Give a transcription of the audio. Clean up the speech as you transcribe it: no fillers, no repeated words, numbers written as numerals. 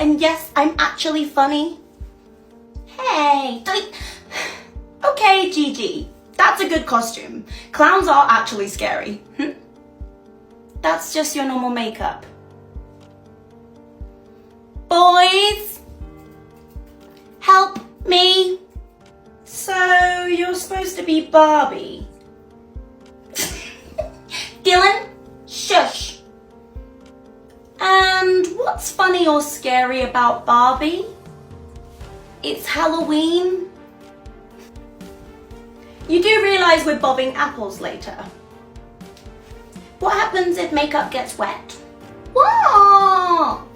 and yes, I'm actually funny. Hey, okay, Gigi, that's a good costume. Clowns are actually scary. That's just your normal makeup. Boys, help me. So, you're supposed to be Barbie. Dylan, shush. And what's funny or scary about Barbie? It's Halloween. You do realise we're bobbing apples later. What happens if makeup gets wet? What?